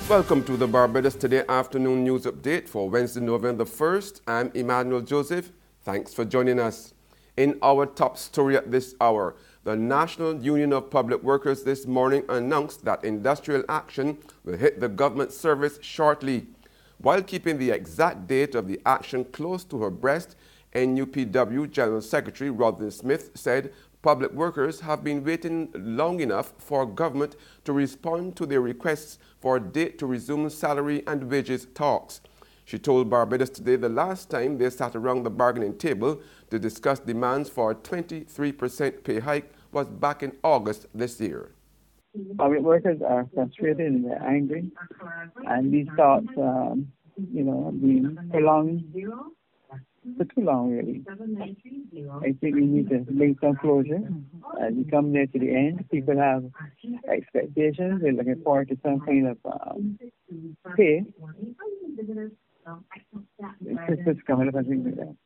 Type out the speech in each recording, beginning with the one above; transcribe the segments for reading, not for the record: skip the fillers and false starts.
Welcome to the Barbados Today afternoon news update for Wednesday, November 1st. I'm Emmanuel Joseph. Thanks for joining us. In our top story at this hour, the National Union of Public Workers this morning announced that industrial action will hit the government service shortly. While keeping the exact date of the action close to her breast, NUPW General Secretary Rodney Smith said public workers have been waiting long enough for government to respond to their requests for a date to resume salary and wages talks. She told Barbados Today the last time they sat around the bargaining table to discuss demands for a 23% pay hike was back in August this year. Public workers are frustrated and they're angry, and these talks, have been prolonged for too long, really. I think we need to bring some closure. As we come near to the end, people have expectations. They're looking forward to some kind of pay. It's coming up and things like that.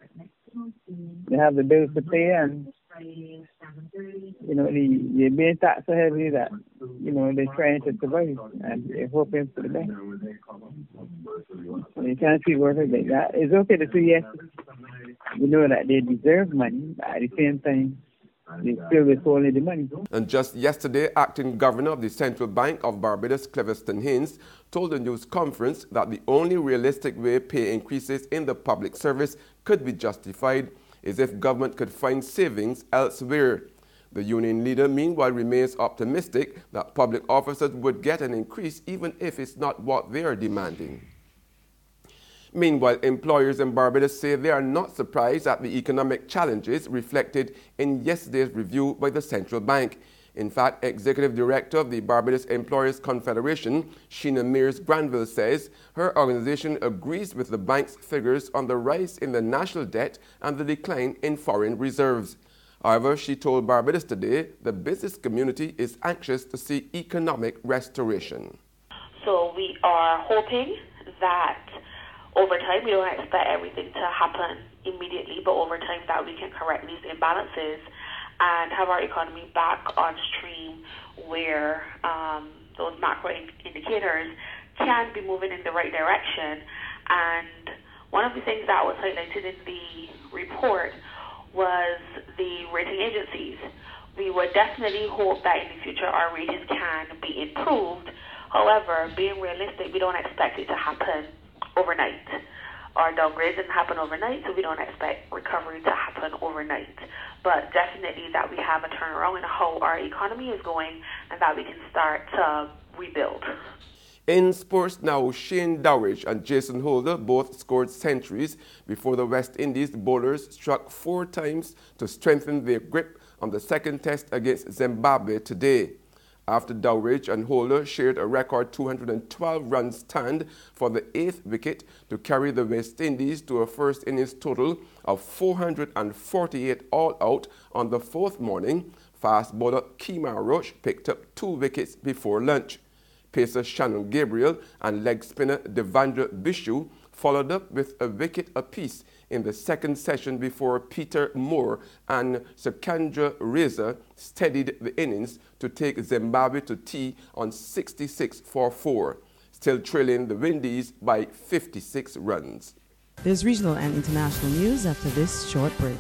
They have the bills to pay, and they're being taxed so heavily that they're trying to survive, and they're hoping for the best. So you can't see workers like that. It's okay to say yes, we know that they deserve money, but at the same time, they still withholding the money. And just yesterday, acting governor of the Central Bank of Barbados, Cleviston Haynes, told a news conference that the only realistic way pay increases in the public service could be justified is if government could find savings elsewhere. The union leader, meanwhile, remains optimistic that public officers would get an increase even if it's not what they are demanding. Meanwhile, employers in Barbados say they are not surprised at the economic challenges reflected in yesterday's review by the Central Bank. In fact, Executive Director of the Barbados Employers Confederation, Sheena Mears Granville, says her organization agrees with the bank's figures on the rise in the national debt and the decline in foreign reserves. However, she told Barbados Today the business community is anxious to see economic restoration. So we are hoping that over time, we don't expect everything to happen immediately, but over time that we can correct these imbalances and have our economy back on stream where those macro indicators can be moving in the right direction. And one of the things that was highlighted in the report was the rating agencies. We would definitely hope that in the future our ratings can be improved. However, being realistic, we don't expect it to happen overnight. Our downgrade didn't happen overnight, so we don't expect recovery to happen overnight. But definitely that we have a turnaround in how our economy is going and that we can start to rebuild. In sports now, Shane Dowridge and Jason Holder both scored centuries before the West Indies bowlers struck 4 times to strengthen their grip on the second test against Zimbabwe today. After Dowridge and Holder shared a record 212-run stand for the 8th wicket to carry the West Indies to a first innings total of 448 all out on the 4th morning, fast bowler Kemar Roach picked up 2 wickets before lunch. Pacer Shannon Gabriel and leg spinner Devendra Bishu followed up with a wicket apiece in the second session before Peter Moore and Sikandar Reza steadied the innings to take Zimbabwe to tea on 66 for 4, still trailing the Windies by 56 runs. There's regional and international news after this short break.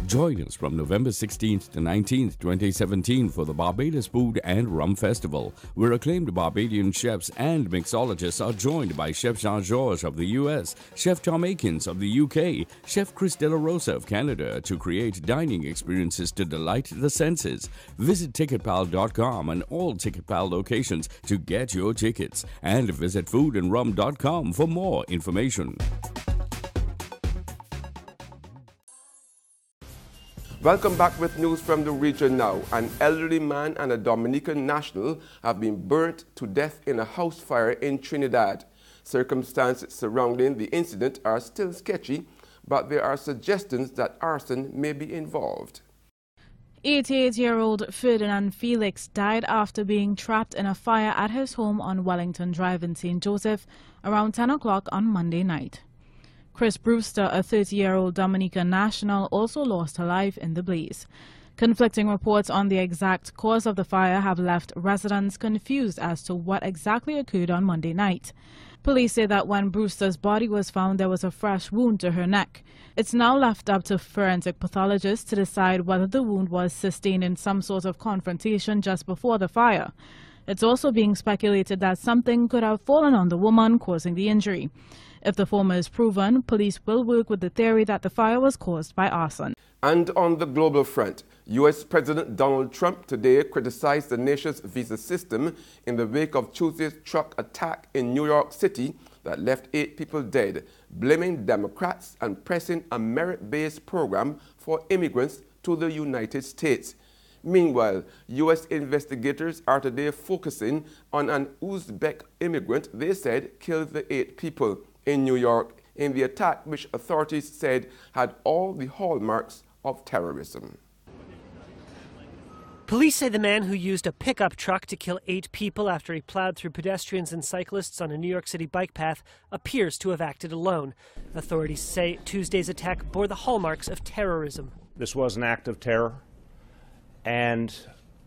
Join us from November 16th to 19th, 2017 for the Barbados Food and Rum Festival, where acclaimed Barbadian chefs and mixologists are joined by Chef Jean-Georges of the U.S., Chef Tom Akins of the U.K., Chef Chris De La Rosa of Canada to create dining experiences to delight the senses. Visit ticketpal.com and all TicketPal locations to get your tickets, and visit foodandrum.com for more information. Welcome back with news from the region now. An elderly man and a Dominican national have been burnt to death in a house fire in Trinidad. Circumstances surrounding the incident are still sketchy, but there are suggestions that arson may be involved. 88-year-old Ferdinand Felix died after being trapped in a fire at his home on Wellington Drive in St. Joseph around 10 o'clock on Monday night. Chris Brewster, a 30-year-old Dominican national, also lost her life in the blaze. Conflicting reports on the exact cause of the fire have left residents confused as to what exactly occurred on Monday night. Police say that when Brewster's body was found, there was a fresh wound to her neck. It's now left up to forensic pathologists to decide whether the wound was sustained in some sort of confrontation just before the fire. It's also being speculated that something could have fallen on the woman, causing the injury. If the former is proven, police will work with the theory that the fire was caused by arson. And on the global front, U.S. President Donald Trump today criticized the nation's visa system in the wake of Tuesday's truck attack in New York City that left 8 people dead, blaming Democrats and pressing a merit-based program for immigrants to the United States. Meanwhile, U.S. investigators are today focusing on an Uzbek immigrant they said killed the 8 people in New York in the attack, which authorities said had all the hallmarks of terrorism. Police say the man who used a pickup truck to kill 8 people after he plowed through pedestrians and cyclists on a New York City bike path appears to have acted alone. Authorities say Tuesday's attack bore the hallmarks of terrorism. This was an act of terror, and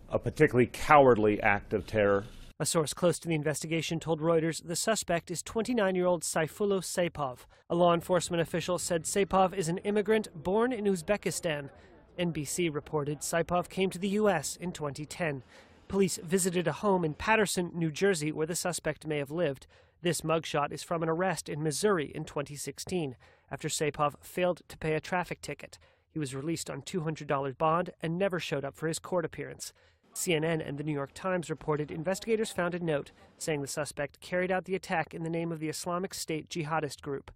a particularly cowardly act of terror. A source close to the investigation told Reuters the suspect is 29-year-old Saifullo Saipov. A law enforcement official said Saipov is an immigrant born in Uzbekistan. NBC reported Saipov came to the U.S. in 2010. Police visited a home in Paterson, New Jersey, where the suspect may have lived. This mugshot is from an arrest in Missouri in 2016, after Saipov failed to pay a traffic ticket. He was released on $200 bond and never showed up for his court appearance. CNN and the New York Times reported investigators found a note saying the suspect carried out the attack in the name of the Islamic State jihadist group.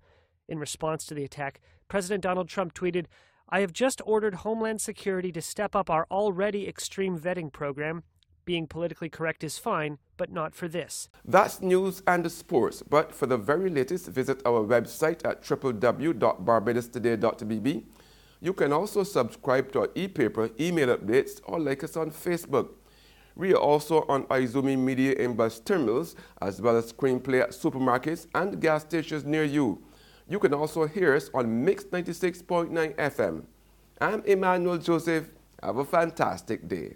In response to the attack, President Donald Trump tweeted, "I have just ordered Homeland Security to step up our already extreme vetting program. Being politically correct is fine, but not for this." That's news and sports, but for the very latest, visit our website at www.barbadostoday.bb. You can also subscribe to our e-paper, email updates, or like us on Facebook. We are also on Izumi Media in bus terminals, as well as Screenplay at supermarkets and gas stations near you. You can also hear us on Mix 96.9 FM. I'm Emmanuel Joseph. Have a fantastic day.